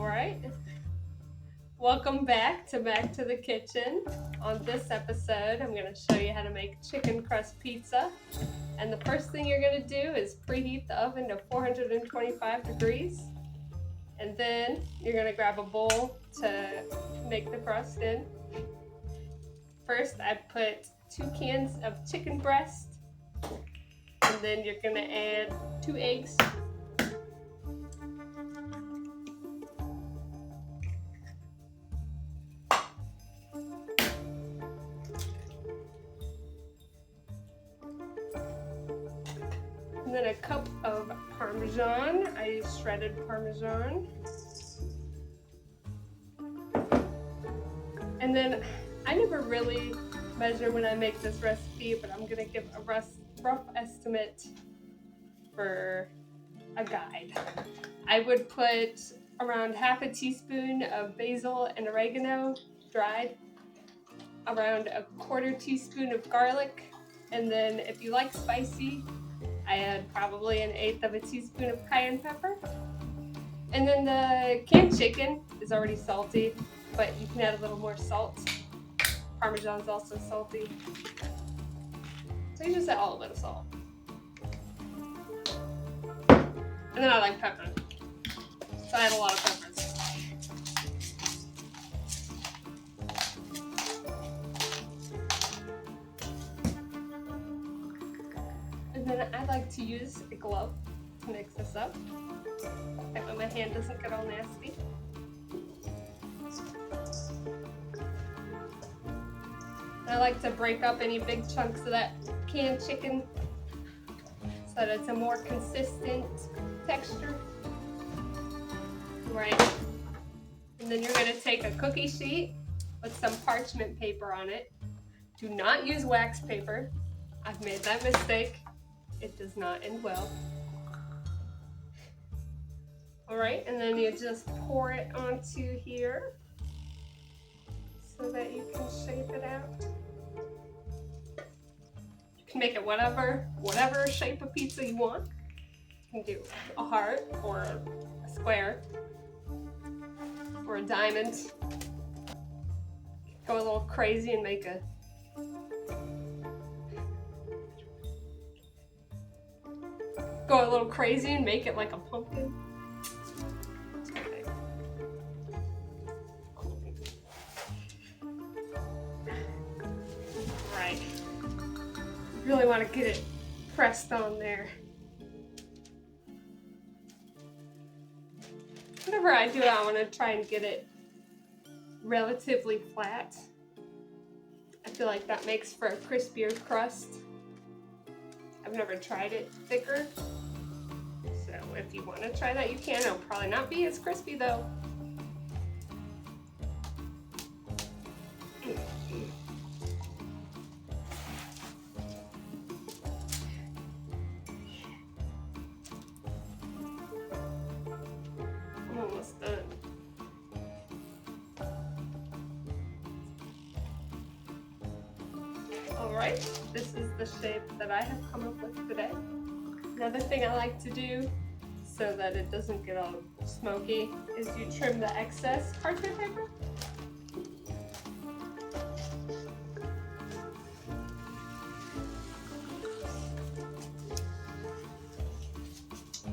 Alright, welcome back to the Kitchen. On this episode, I'm going to show you how to make chicken crust pizza. And the first thing you're going to do is preheat the oven to 425 degrees. And then you're going to grab a bowl to make the crust in. First, I put 2 cans of chicken breast. And then you're going to add 2 eggs. And then a cup of Parmesan. I use shredded Parmesan. And then I never really measure when I make this recipe, but I'm gonna give a rough estimate for a guide. I would put around half a teaspoon of basil and oregano dried, around a quarter teaspoon of garlic, and then if you like spicy, I add probably 1/8 of a teaspoon of cayenne pepper. And then the canned chicken is already salty, but you can add a little more salt. Parmesan's also salty. So you just add a little bit of salt. And then I like pepper. So I add a lot of peppers. And then I like to use a glove to mix this up. That way my hand doesn't get all nasty. And I like to break up any big chunks of that canned chicken so that it's a more consistent texture. Right. And then you're going to take a cookie sheet with some parchment paper on it. Do not use wax paper. I've made that mistake. It does not end well. Alright, and then you just pour it onto here so that you can shape it out. You can make it whatever shape of pizza you want. You can do a heart or a square or a diamond. Go a little crazy and make a it like a pumpkin. Okay. Right. You really want to get it pressed on there. Whenever I do it, I want to try and get it relatively flat. I feel like that makes for a crispier crust. I've never tried it thicker. So if you want to try that, you can. It'll probably not be as crispy though. I'm almost done. Alright, this is the shape that I have come up with today. Another thing I like to do so that it doesn't get all smoky is you trim the excess parchment paper.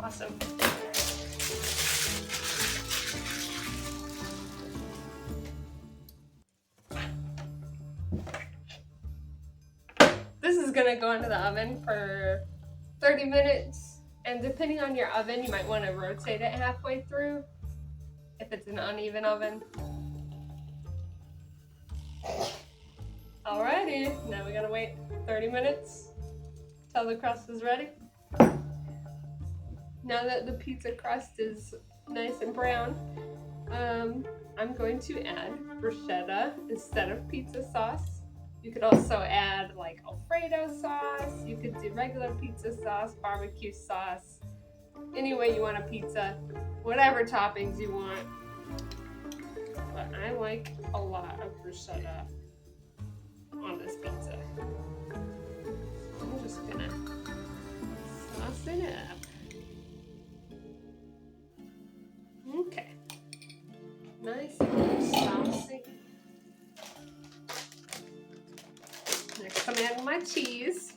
Awesome. This is gonna go into the oven for 30 minutes, and depending on your oven, you might want to rotate it halfway through if it's an uneven oven. Alrighty, now we gotta wait 30 minutes till the crust is ready. Now that the pizza crust is nice and brown, I'm going to add bruschetta instead of pizza sauce. You could also add like Alfredo sauce, you could do regular pizza sauce, barbecue sauce, any way you want a pizza, whatever toppings you want. But I like a lot of bruschetta on this pizza. I'm just gonna sauce it up. Okay. Nice and saucy. Next, I'm adding my cheese.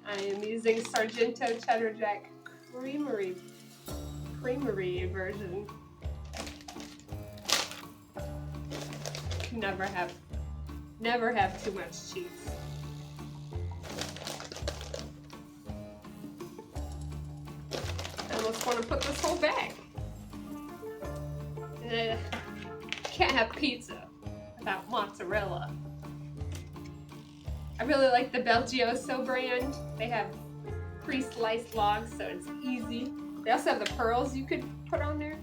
I am using Sargento Cheddar Jack creamery version. Never have too much cheese. I almost want to put this whole bag. And can't have pizza without mozzarella. I really like the Belgioso brand. They have pre-sliced logs, so it's easy. They also have the pearls you could put on there.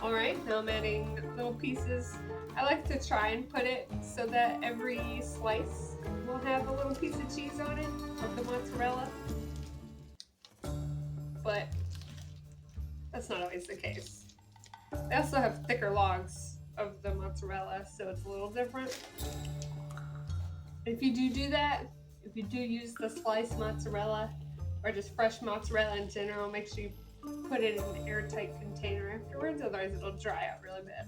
Alright, now I'm adding little pieces. I like to try and put it so that every slice will have a little piece of cheese on it, of the mozzarella. But that's not always the case. They also have thicker logs of the mozzarella, so it's a little different. If you do that, if you do use the sliced mozzarella or just fresh mozzarella in general, make sure you put it in an airtight container afterwards, otherwise it'll dry out really bad.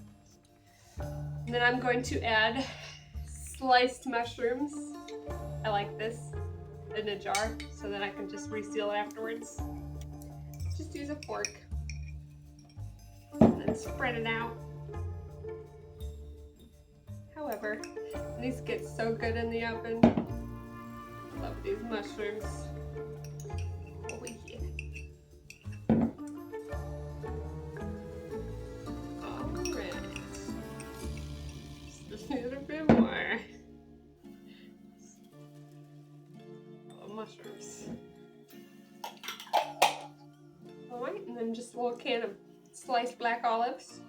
And then I'm going to add sliced mushrooms. I like this in a jar so that I can just reseal it afterwards. Just use a fork and then spread it out. However, these get so good in the oven. Love these mushrooms. Oh yeah. Alright. Just a little bit more. Oh, mushrooms. Alright, and then just a little can of sliced black olives.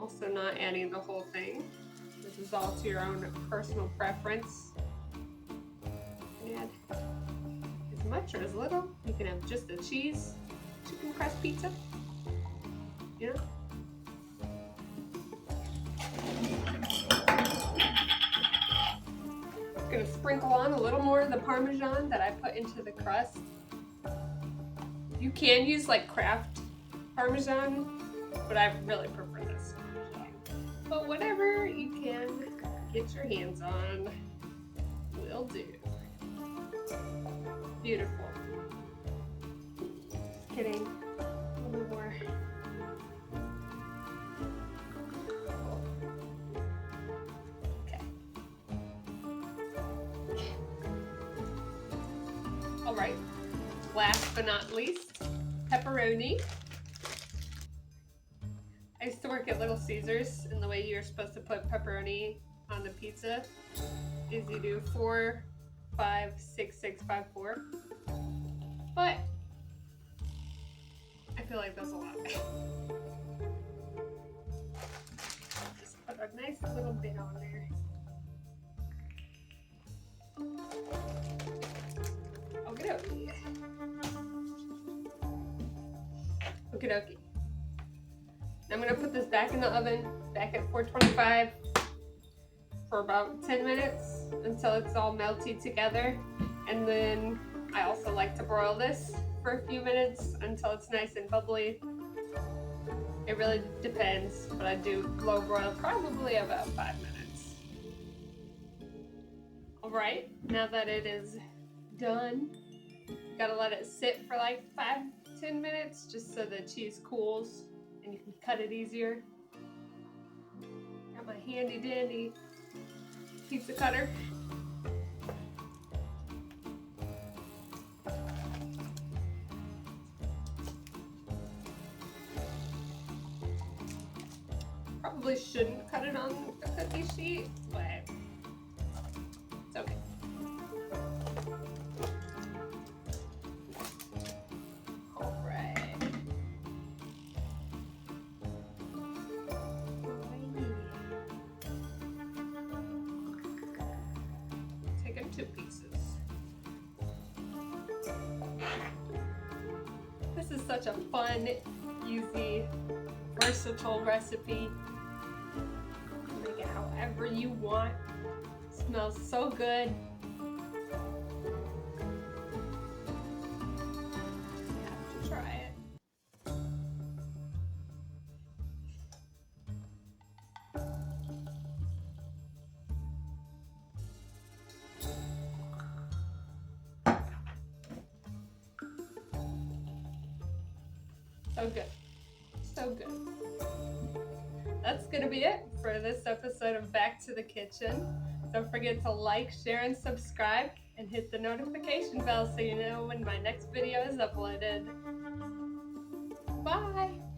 Also not adding the whole thing. This is all to your own personal preference. You can add as much or as little. You can have just a cheese chicken crust pizza. You know? I'm gonna sprinkle on a little more of the Parmesan that I put into the crust. You can use like Kraft Parmesan, but I really prefer this Parmesan. But whatever you can get your hands on will do. Beautiful. Just kidding. A little more. Okay. All right. Last but not least, pepperoni. I used to work at Little Caesars, and the way you're supposed to put pepperoni on the pizza is you do 4, 5, 6, 6, 5, 4. But I feel like that's a lot. Just put a nice little bit on there. Okie dokie. Okie dokie. I'm gonna put this back in the oven, back at 425 for about 10 minutes until it's all melty together. And then I also like to broil this for a few minutes until it's nice and bubbly. It really depends, but I do low broil probably about 5 minutes. All right, now that it is done, you gotta let it sit for like 5-10 minutes just so the cheese cools and you can cut it easier. Got my handy dandy pizza cutter. Probably shouldn't cut it on the cookie sheet, but it's okay. Two pieces. This is such a fun, easy, versatile recipe. You can make it however you want. It's smells so good. You have to try it. So good. So good. That's gonna be it for this episode of Back to the Kitchen. Don't forget to like, share, and subscribe, and hit the notification bell so you know when my next video is uploaded. Bye!